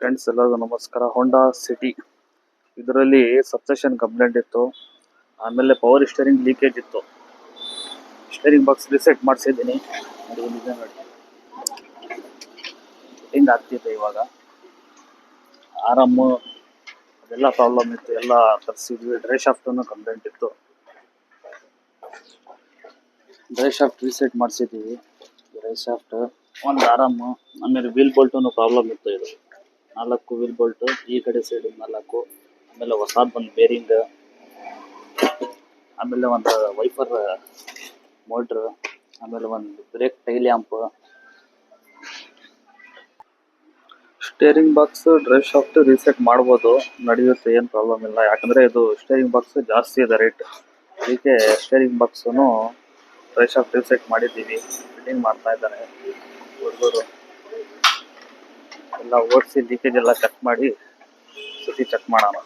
Friends ಎಲ್ಲರಿಗೂ ನಮಸ್ಕಾರ. Honda City ಇದರಲ್ಲಿ ಸಬ್ಸೆಷನ್ ಕಂಪ್ಲೇಂಟ್ ಇತ್ತು. ಆಮೇಲೆ ಪವರ್ ಸ್ಟೇರಿಂಗ್ ಲೀಕೇಜ್ ಇತ್ತು. ಸ್ಟೇರಿಂಗ್ ಬಾಕ್ಸ್ ರಿಸೆಟ್ ಮಾಡಿಸಿದ್ದೀನಿ. ನೋಡಿ ಹಿಂಗೆ ಆಗ್ತಿದೆ ಇವಾಗ. ಆರಾಮು ಅದೆಲ್ಲ ಪ್ರಾಬ್ಲಮ್ ಇತ್ತು, ಎಲ್ಲ ತರಿಸಿದ್ವಿ. ಡ್ರೈ ಶಾಫ್ಟನ್ನು ಕಂಪ್ಲೇಂಟ್ ಇತ್ತು. ಡ್ರೈ ಶಾಫ್ಟ್ ರಿಸೆಟ್ ಮಾಡಿಸಿದ್ದೀವಿ. ಡ್ರೈ ಶಾಫ್ಟ್ ಒಂದು ಆರಾಮು. ಆಮೇಲೆ ವೀಲ್ ಬೋಲ್ಟು ಪ್ರಾಬ್ಲಮ್ ಇತ್ತು. ಇದು 4 ವೀಲ್ ಬೋಲ್ಟು, ಈ ಕಡೆ ಸೈಡ್ 4. ಆಮೇಲೆ ಹೊಸಾದ್ ಒಂದು ಬೇರಿಂಗ್, ಆಮೇಲೆ ಒಂದು ವೈಫರ್ ಮೋಟ್ರ್, ಆಮೇಲೆ ಒಂದು brake tail lamp. Steering box drive shaft reset ಮಾಡ್ಬೋದು, ನಡೆಯುತ್ತೆ, ಏನು ಪ್ರಾಬ್ಲಮ್ ಇಲ್ಲ. ಯಾಕಂದರೆ ಇದು ಸ್ಟೇರಿಂಗ್ ಬಾಕ್ಸ್ ಜಾಸ್ತಿ ಇದೆ ರೇಟ್. ಅದಕ್ಕೆ ಸ್ಟೇರಿಂಗ್ ಬಾಕ್ಸನ್ನು ಡ್ರೈ ಶಾಫ್ಟ್ ರೀಸೆಟ್ ಮಾಡಿದ್ದೀವಿ. ಫಿಟ್ಟಿಂಗ್ ಮಾಡ್ತಾ ಇದ್ದಾರೆ ಹುಡುಗರು. ಎಲ್ಲ ಓಡಿಸಿ ಲೀಕೇಜ್ ಎಲ್ಲ ಚೆಕ್ ಮಾಡಿ ಸತಿ ಚೆಕ್ ಮಾಡೋಣ.